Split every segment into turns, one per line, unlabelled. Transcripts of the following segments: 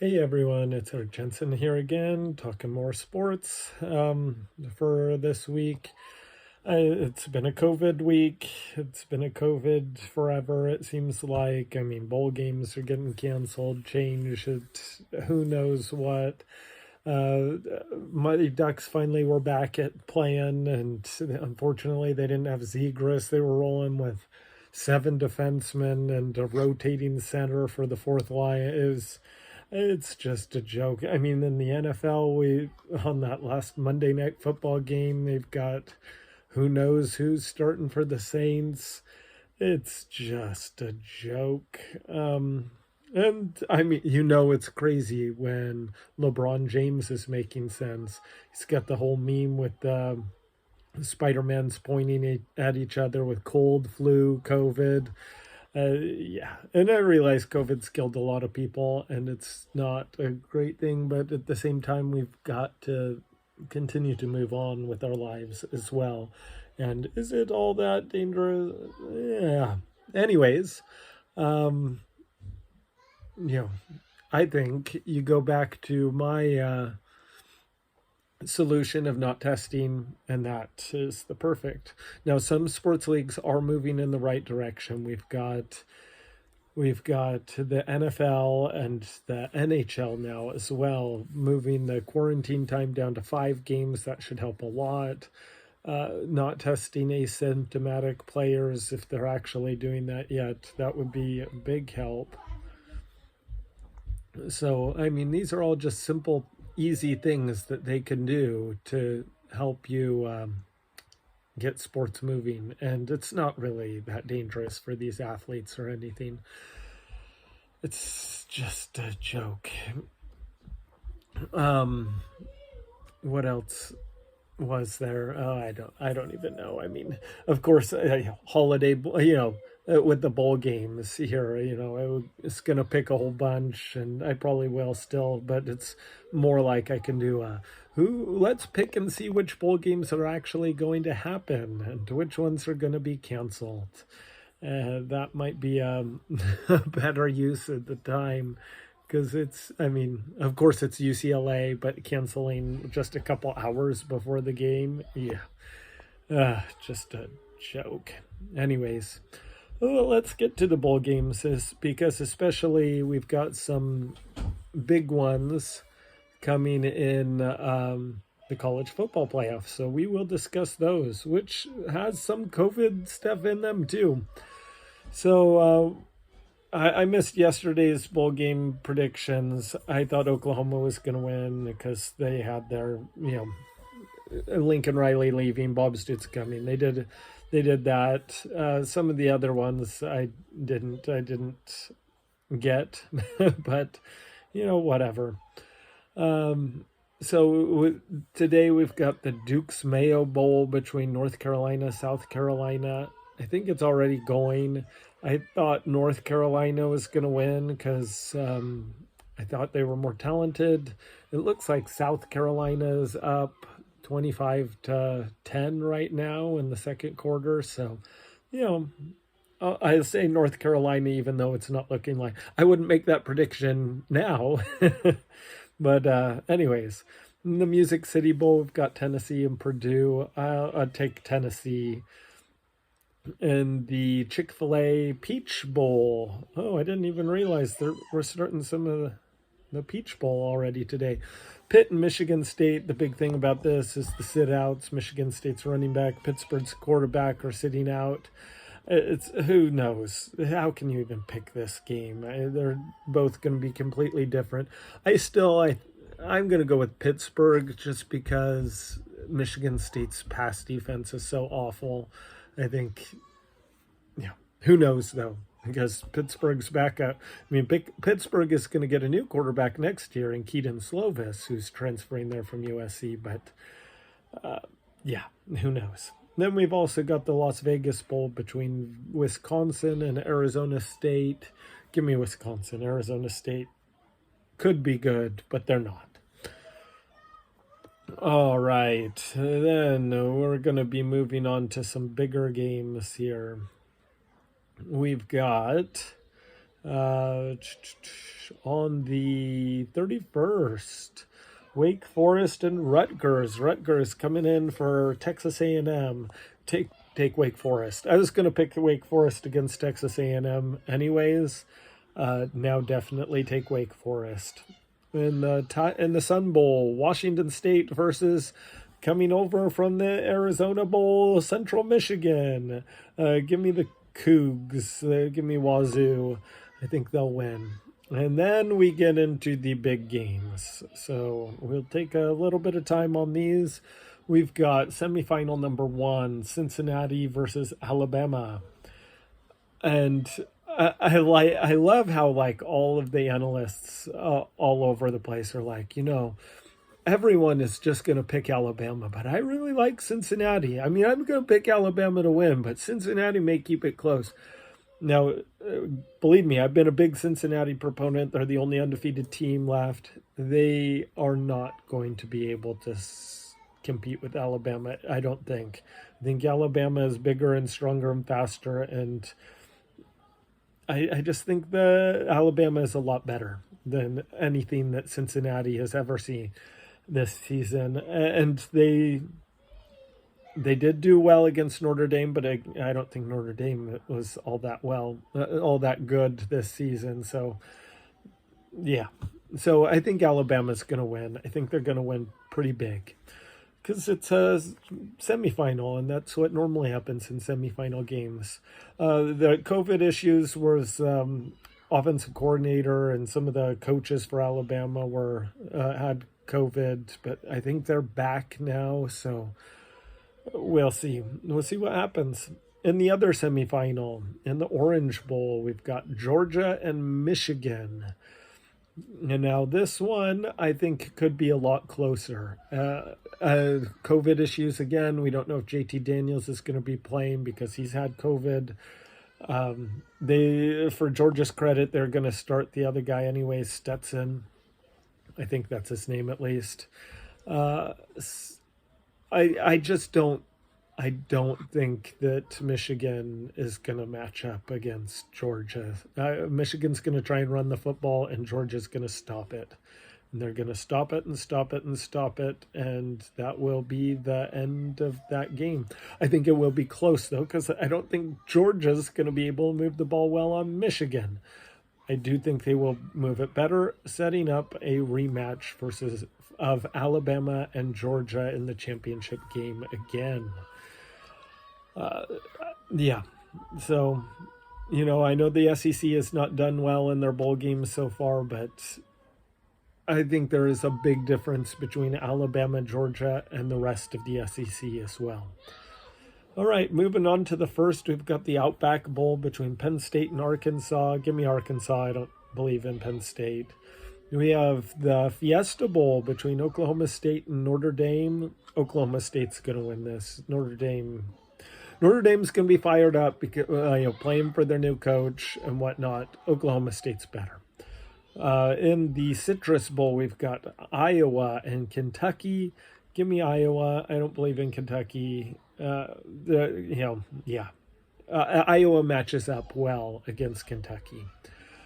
Hey everyone, it's our Jensen here again, talking more sports for this week. It's been a COVID week. It's been a COVID forever, it seems like. I mean, bowl games are getting canceled, changed, who knows what. Mighty Ducks finally were back at playing, and unfortunately, they didn't have Zegras. They were rolling with seven defensemen and a rotating center for the fourth line. It's just a joke. I mean, in the NFL, we on that last Monday Night Football game, they've got who knows who's starting for the Saints. It's just a joke. And I mean, it's crazy when LeBron James is making sense. He's got the whole meme with Spider-Man's pointing at each other with cold, flu, COVID. Yeah, and I realize COVID's killed a lot of people, and it's not a great thing, but at the same time, we've got to continue to move on with our lives as well. And is it all that dangerous? Yeah. Anyways, um, you know, I think you go back to my solution of not testing, and that is the perfect. Now, some sports leagues are moving in the right direction. We've got the NFL and the NHL now as well, moving the quarantine time down to 5 games. That should help a lot. Not testing asymptomatic players, if they're actually doing that yet, that would be a big help. So, I mean, these are all just simple, easy things that they can do to help you get sports moving. And it's not really that dangerous for these athletes or anything. It's just a joke. What else was there? Oh, I don't even know. I mean, of course, holiday, with the bowl games here, it's gonna pick a whole bunch, and I probably will still, but it's more like I can do let's pick and see which bowl games are actually going to happen and which ones are going to be canceled. That might be a better use at the time, because I mean, of course it's UCLA, but canceling just a couple hours before the game, yeah, just a joke. Anyways, well, let's get to the bowl games, because especially we've got some big ones coming in the college football playoffs. So we will discuss those, which has some COVID stuff in them too. So I missed yesterday's bowl game predictions. I thought Oklahoma was going to win because they had their, Lincoln Riley leaving, Bob Stoops coming. They did that. Some of the other ones I didn't get, but whatever. So today we've got the Duke's Mayo Bowl between North Carolina, South Carolina. I think it's already going. I thought North Carolina was going to win because I thought they were more talented. It looks like South Carolina is up 25-10 right now in the second quarter. So, I say North Carolina, even though it's not looking like I wouldn't make that prediction now. But anyways, in the Music City Bowl, we've got Tennessee and Purdue. I'll take Tennessee. In the Chick-fil-A Peach Bowl, oh, I didn't even realize we're starting some of the Peach Bowl already today. Pitt and Michigan State. The big thing about this is the sit-outs. Michigan State's running back, Pittsburgh's quarterback are sitting out. It's who knows? How can you even pick this game? They're both going to be completely different. I'm going to go with Pittsburgh just because Michigan State's pass defense is so awful. I think, who knows though? Because Pittsburgh's back up. I mean, Pittsburgh is going to get a new quarterback next year in Keaton Slovis, who's transferring there from USC. But yeah, who knows? Then we've also got the Las Vegas Bowl between Wisconsin and Arizona State. Give me Wisconsin. Arizona State could be good, but they're not. All right, then we're going to be moving on to some bigger games here. We've got Uh, on the 31st, Wake Forest and Rutgers. Rutgers coming in for Texas A&M. Take Wake Forest. I was going to pick Wake Forest against Texas A&M anyways. Now definitely take Wake Forest. In the Sun Bowl, Washington State versus coming over from the Arizona Bowl, Central Michigan. Give me the Cougs. Give me Wazoo. I think they'll win. And then we get into the big games. So we'll take a little bit of time on these. We've got semifinal number 1, Cincinnati versus Alabama. And I love how like all of the analysts all over the place are like, everyone is just going to pick Alabama, but I really like Cincinnati. I mean, I'm going to pick Alabama to win, but Cincinnati may keep it close. Now, believe me, I've been a big Cincinnati proponent. They're the only undefeated team left. They are not going to be able to compete with Alabama, I don't think. I think Alabama is bigger and stronger and faster, and I just think the Alabama is a lot better than anything that Cincinnati has ever seen this season. And they did do well against Notre Dame, but I don't think Notre Dame was all that good this season. So, yeah. So I think Alabama's going to win. I think they're going to win pretty big because it's a semifinal, and that's what normally happens in semifinal games. The COVID issues was offensive coordinator and some of the coaches for Alabama had COVID, but I think they're back now, so we'll see. We'll see what happens. In the other semifinal, in the Orange Bowl, we've got Georgia and Michigan. And now this one, I think, could be a lot closer. COVID issues again. We don't know if JT Daniels is going to be playing because he's had COVID. For Georgia's credit, they're going to start the other guy anyways, Stetson. I think that's his name at least. I don't think that Michigan is going to match up against Georgia. Michigan's going to try and run the football, and Georgia's going to stop it. And they're going to stop it and stop it and stop it, and that will be the end of that game. I think it will be close, though, because I don't think Georgia's going to be able to move the ball well on Michigan. I do think they will move it better, setting up a rematch of Alabama and Georgia in the championship game again. Yeah, so, I know the SEC has not done well in their bowl games so far, but I think there is a big difference between Alabama, Georgia, and the rest of the SEC as well. All right, moving on to the first, we've got the Outback Bowl between Penn State and Arkansas. Give me Arkansas. I don't believe in Penn State. We have the Fiesta Bowl between Oklahoma State and Notre Dame. Oklahoma State's going to win this. Notre Dame's going to be fired up because playing for their new coach and whatnot. Oklahoma State's better. In the Citrus Bowl, we've got Iowa and Kentucky. Give me Iowa. I don't believe in Kentucky. Iowa matches up well against Kentucky.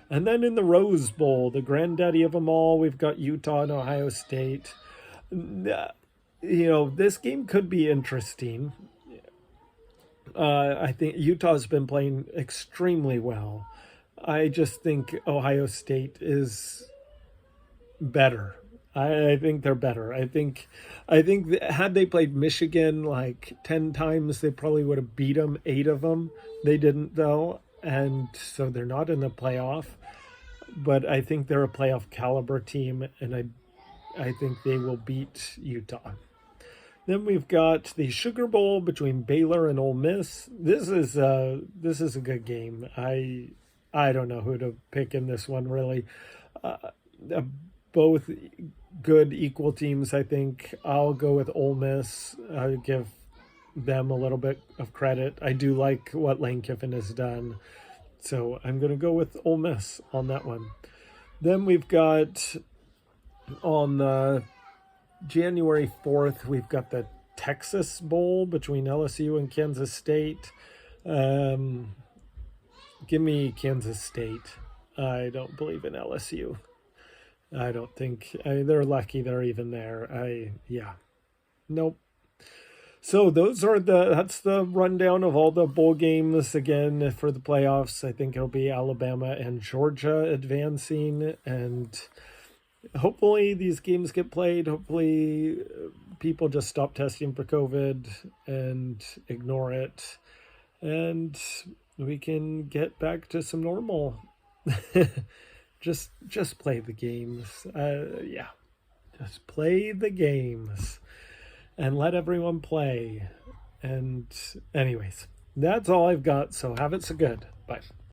And then in the Rose Bowl, the granddaddy of them all, we've got Utah and Ohio State. This game could be interesting. I think Utah's been playing extremely well. I just think Ohio State is better. I think they're better. I think had they played Michigan like 10 times, they probably would have beat them, 8 of them. They didn't, though, and so they're not in the playoff. But I think they're a playoff caliber team, and I think they will beat Utah. Then we've got the Sugar Bowl between Baylor and Ole Miss. This is a good game. I don't know who to pick in this one, really. Both good equal teams, I think. I'll go with Ole Miss. I give them a little bit of credit. I do like what Lane Kiffin has done. So I'm going to go with Ole Miss on that one. Then we've got on the January 4th, we've got the Texas Bowl between LSU and Kansas State. Give me Kansas State. I don't believe in LSU. I don't think they're lucky they're even there. Yeah, nope. So that's the rundown of all the bowl games again for the playoffs. I think it'll be Alabama and Georgia advancing, and hopefully these games get played. Hopefully people just stop testing for COVID and ignore it, and we can get back to some normal. just play the games. Yeah, just play the games and let everyone play. And anyways, that's all I've got. So have it so good. Bye.